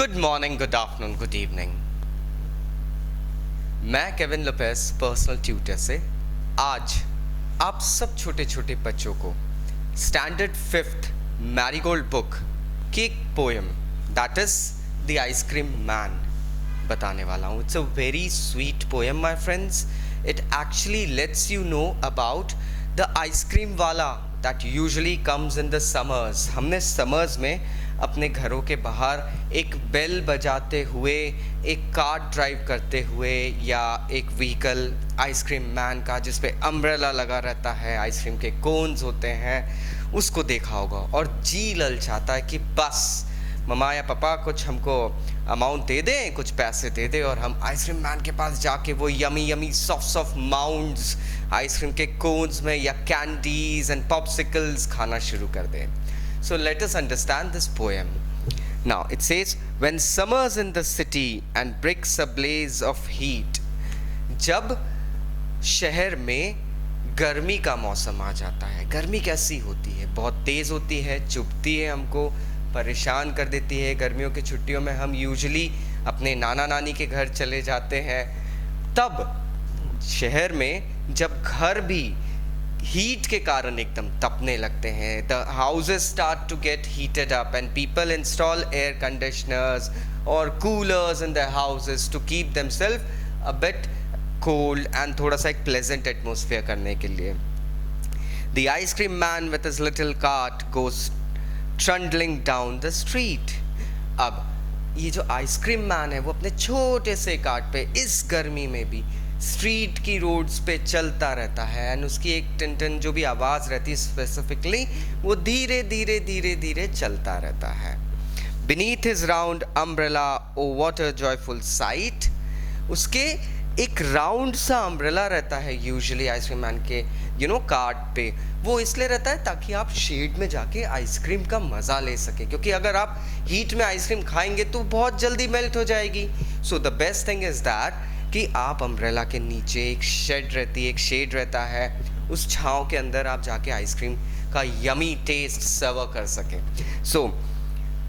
Good morning, good afternoon, good evening. मैं Kevin Lopez personal tutor से आज आप सब छोटे छोटे बच्चों को स्टैंडर्ड 5th मैरीगोल्ड बुक की एक poem that is the ice cream man बताने वाला हूँ। It's a very sweet poem my friends. It actually lets you know about the ice cream वाला that usually comes in the summers. हमने summers में अपने घरों के बाहर एक बेल बजाते हुए, एक कार ड्राइव करते हुए या एक व्हीकल आइसक्रीम मैन का जिस पे अम्ब्रेला लगा रहता है, आइसक्रीम के कोन्स होते हैं, उसको देखा होगा और जी ललचाता है कि बस ममा या पापा कुछ हमको अमाउंट दे दें, कुछ पैसे दे दें और हम आइसक्रीम मैन के पास जाके वो yummy yummy soft soft mounts ice cream के कोन्स में या कैंडीज एंड पॉप्सिकल्स खाना शुरू कर दें। So let us understand this poem. Now it says, when summer's in the city and bricks a blaze of heat, जब शहर में गर्मी का मौसम आ जाता है। गर्मी कैसी होती है? बहुत तेज़ होती है, चुभती है, हमको परेशान कर देती है। गर्मियों की छुट्टियों में हम यूजुअली अपने नाना नानी के घर चले जाते हैं। तब शहर में जब घर भी हीट के कारण एकदम तपने लगते हैं, the houses start to get heated up and people install air conditioners और coolers in the houses to keep themselves a bit cold and थोड़ा सा एक प्लेजेंट एटमोसफियर करने के लिए। The ice cream man with his little cart goes trundling down the street. अब ये जो आइसक्रीम मैन है वो अपने छोटे से कार्ट पे इस गर्मी में भी स्ट्रीट की रोड्स पे चलता रहता है एंड उसकी एक टन टन जो भी आवाज़ रहती है स्पेसिफिकली वो धीरे धीरे धीरे धीरे चलता रहता है। Beneath his round umbrella O what a joyful site. उसके एक राउंड सा अम्ब्रेला रहता है यूजुअली आइसक्रीम मैन के कार्ट पे। वो इसलिए रहता है ताकि आप शेड में जाके आइसक्रीम का मज़ा ले सके, क्योंकि अगर आप हीट में आइसक्रीम खाएंगे तो बहुत जल्दी मेल्ट हो जाएगी। So the best thing is that कि आप अम्ब्रेला के नीचे एक शेड रहता है, उस छाँव के अंदर आप जाके आइसक्रीम का यमी टेस्ट सर्व कर सकें। So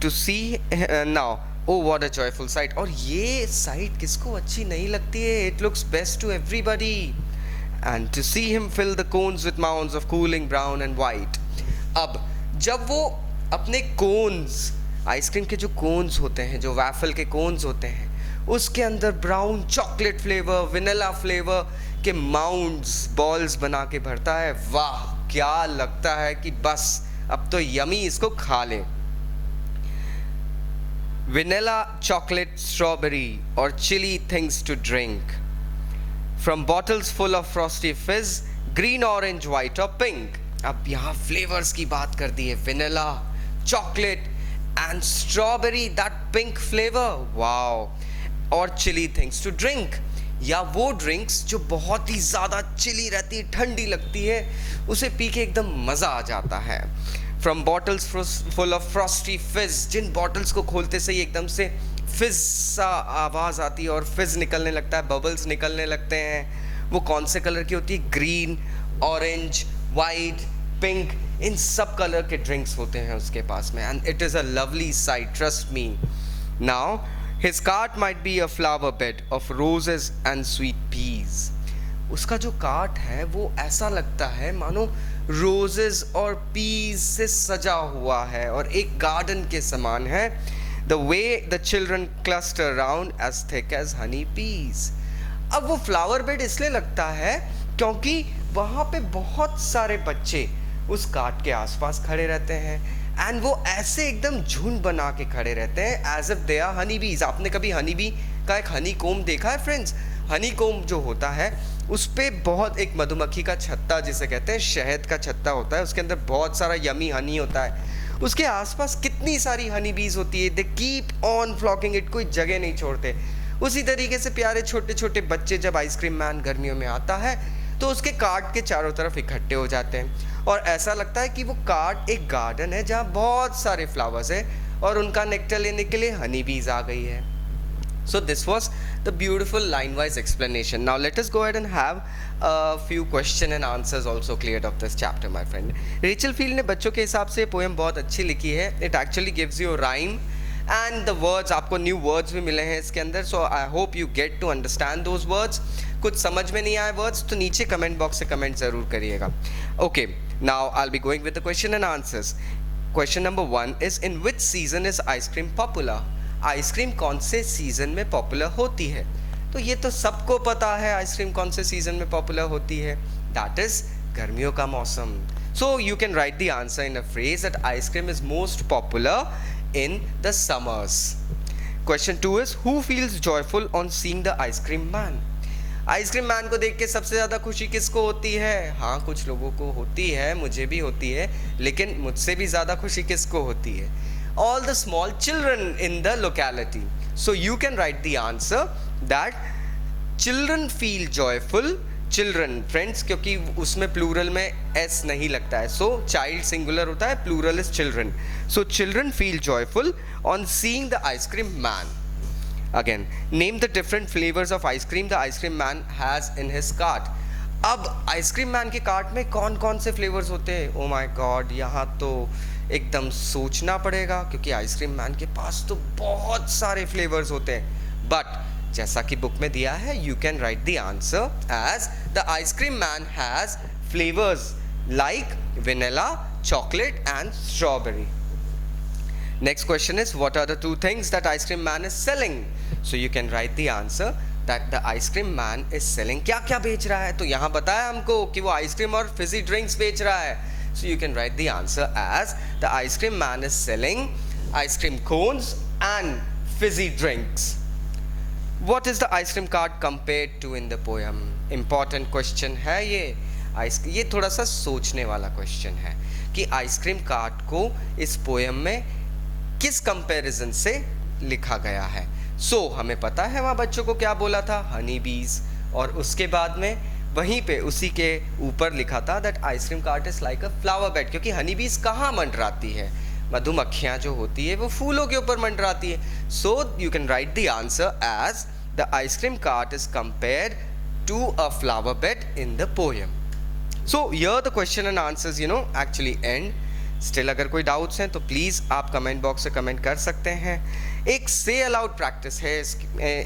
to see now oh what a joyful sight. और ये साइट किसको अच्छी नहीं लगती है? It looks best to everybody and to see him fill the cones with mounts of cooling brown and white. अब जब वो अपने कोन्स, आइसक्रीम के जो कोन्स होते हैं, जो वैफल के कोन्स होते हैं, उसके अंदर brown chocolate flavour, vanilla flavour के माउंट्स, बॉल्स बना के भरता है, वाह क्या लगता है कि बस अब तो यमी इसको खा ले। वेनिला, चॉकलेट, स्ट्रॉबेरी और chilly things to drink from bottles full of frosty fizz, green, orange, white और पिंक। अब यहाँ फ्लेवर्स की बात कर दी है, vanilla, chocolate and strawberry, that pink flavour, wow. और चिली थिंग्स टू ड्रिंक, या वो ड्रिंक्स जो बहुत ही ज़्यादा चिली रहती है, ठंडी लगती है, उसे पी के एकदम मज़ा आ जाता है। From bottles full of frosty फिज, जिन बॉटल्स को खोलते से ही एकदम से फिज सा आवाज़ आती है और फिज निकलने लगता है, बबल्स निकलने लगते हैं। वो कौन से कलर की होती है? ग्रीन, ऑरेंज, वाइट, पिंक, इन सब कलर के ड्रिंक्स होते हैं उसके पास में and it is a lovely site, trust me. Now His cart might be a flower bed of roses and sweet peas. उसका जो कार्ट है वो ऐसा लगता है मानो रोजेस और पीज से सजा हुआ है और एक गार्डन के समान है। The way the children cluster round as thick as honey peas. अब वो फ्लावर बेड इसलिए लगता है क्योंकि वहाँ पे बहुत सारे बच्चे उस कार्ट के आसपास खड़े रहते हैं एंड वो ऐसे एकदम झुंड बना के खड़े रहते हैं as if they are honey bees. आपने कभी हनी बी का एक हनी कोम देखा है फ्रेंड्स? हनी कोम जो होता है उस पर बहुत एक मधुमक्खी का छत्ता जिसे कहते हैं, शहद का छत्ता होता है, उसके अंदर बहुत सारा यमी हनी होता है, उसके आसपास कितनी सारी हनी बीज होती है, they keep on flocking it, कोई जगह नहीं छोड़ते। उसी तरीके से प्यारे छोटे छोटे बच्चे जब आइसक्रीम मैन गर्मियों में आता है तो उसके कार्ट के चारों तरफ इकट्ठे हो जाते हैं और ऐसा लगता है कि वो कार्ट एक गार्डन है जहाँ बहुत सारे फ्लावर्स हैं और उनका नेक्टर लेने के लिए हनी बीज आ गई है। So this was the beautiful line-wise explanation. Now let us go ahead and have a few question and answers also cleared of this chapter, my friend. Rachel Field ने बच्चों के हिसाब से पोएम बहुत अच्छी लिखी है. It actually gives you a rhyme and the words, आपको न्यू वर्ड्स भी मिले हैं इसके अंदर, so I hope you get to understand those words. कुछ समझ में नहीं आए वर्ड्स तो नीचे कमेंट बॉक्स से कमेंट ज़रूर करिएगा. Okay, now I will be going with the question and answers. Question number 1 is in which season is ice cream popular. Ice cream कौन से सीजन में पॉपुलर होती है? तो ये तो सबको पता है आइसक्रीम कौन से सीजन में पॉपुलर होती है. दैट इज गर्मियों का मौसम. So you can write the answer in a phrase that ice cream is most popular in the summers. Question 2 is who feels joyful on seeing the ice cream man? Ice cream man को देख के सबसे ज़्यादा खुशी किसको होती है? हाँ, कुछ लोगों को होती है, मुझे भी होती है, लेकिन मुझसे भी ज़्यादा खुशी किसको होती है? All the small children in the locality. So you can write the answer that children feel joyful. Children friends, क्योंकि उसमें प्लूरल में एस नहीं लगता है, सो चाइल्ड सिंगुलर होता है, plural is children. So children feel joyful on seeing the ice cream man. Again, name the different flavours of ice cream the ice cream man has in his cart. अब ice cream man के cart में कौन कौन से flavours होते हैं? ओ माय गॉड, यहाँ तो एकदम सोचना पड़ेगा, क्योंकि आइसक्रीम मैन के पास तो बहुत सारे फ्लेवर्स होते हैं. बट जैसा कि बुक में दिया है, you can write the answer as the ice cream man has flavours like vanilla, chocolate and strawberry. Next question is what are the two things that ice cream man is selling. So you can write the answer that the ice cream man is selling. क्या क्या बेच रहा है? तो यहाँ बताया हमको कि वो आइसक्रीम और फिजी ड्रिंक्स बेच रहा है. So you can write the answer as the ice cream man is selling ice cream cones and fizzy drinks. What is the ice cream cart compared to in the poem? Important question है ये थोड़ा सा सोचने वाला question है कि ice cream cart को इस पोएम में किस कंपैरिजन से लिखा गया है. सो हमें पता है वहाँ बच्चों को क्या बोला था, हनी बीज, और उसके बाद में वहीं पे उसी के ऊपर लिखा था that ice cream cart is like a flower bed, क्योंकि हनी बीज कहाँ मंडराती है? मधुमक्खियाँ जो होती है वो फूलों के ऊपर मंडराती है. So you can write the answer as the ice cream cart is compared to a flower bed in the poem. So here the question and answers actually end. Still अगर कोई डाउट्स हैं तो प्लीज़ आप कमेंट बॉक्स से comment कर सकते हैं. एक से अलाउड प्रैक्टिस है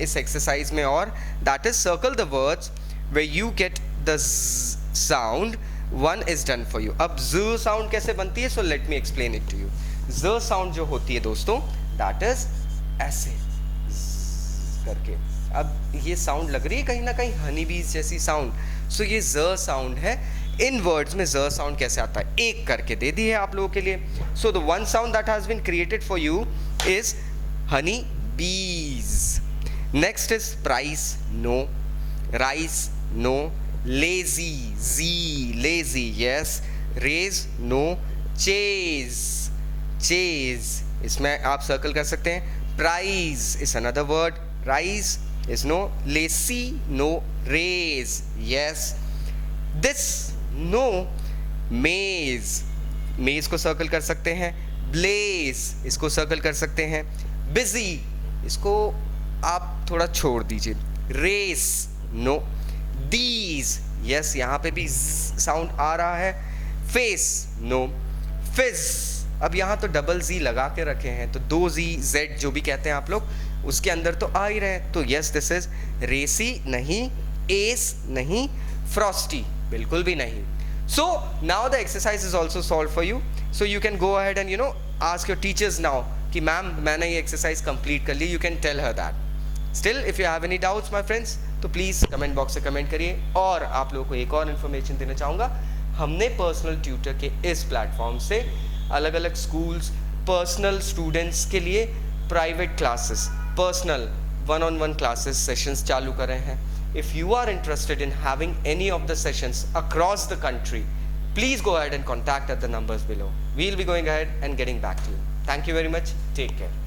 इस एक्सरसाइज में, और that is circle the words where you get the sound. One is done for you. अब z साउंड कैसे बनती है? So let me explain it to you. z sound जो होती है दोस्तों, that is ऐसे करके. अब ये साउंड लग रही है कहीं ना कहीं हनी बीज जैसी साउंड. सो ये z साउंड है. इन वर्ड्स में z साउंड कैसे आता है? एक करके दे दी है आप लोगों के लिए. So the one sound that has been created for you is honey bees. Next is price, no. Rice, no. Lazy, z, lazy, yes. Raise, no. Chase, chase, इसमें आप सर्कल कर सकते हैं. Price is another word. Rise is no. Lacy, no. Raise, yes. This, no. Maze, maze को circle कर सकते हैं. Blaze, इसको सर्कल कर सकते हैं. Busy, इसको आप थोड़ा छोड़ दीजिए. Race, no. These, yes, यहाँ पे भी साउंड आ रहा है. Face, no. Fizz, अब यहाँ तो डबल जी लगा के रखे हैं, तो दो जी जेड जो भी कहते हैं आप लोग, उसके अंदर तो आ ही रहे हैं. तो यस, दिस इज रेसी नहीं, एस नहीं, फ्रॉस्टी बिल्कुल भी नहीं. So now the exercise is also solve for you. So you can go ahead and ask your teachers now कि मैम मैंने ये एक्सरसाइज कंप्लीट कर ली. You can tell her that. Still if you have any doubts my friends तो please comment box से comment करिए. और आप लोगों को एक और इन्फॉर्मेशन देना चाहूँगा, हमने पर्सनल ट्यूटर के इस प्लेटफॉर्म से अलग अलग स्कूल्स, पर्सनल स्टूडेंट्स के लिए private classes, personal 1-on-1 classes sessions चालू कर रहे हैं. If you are interested in having any of the sessions across the country, please go ahead and contact at the numbers below. We'll be going ahead and getting back to you. Thank you very much. Take care.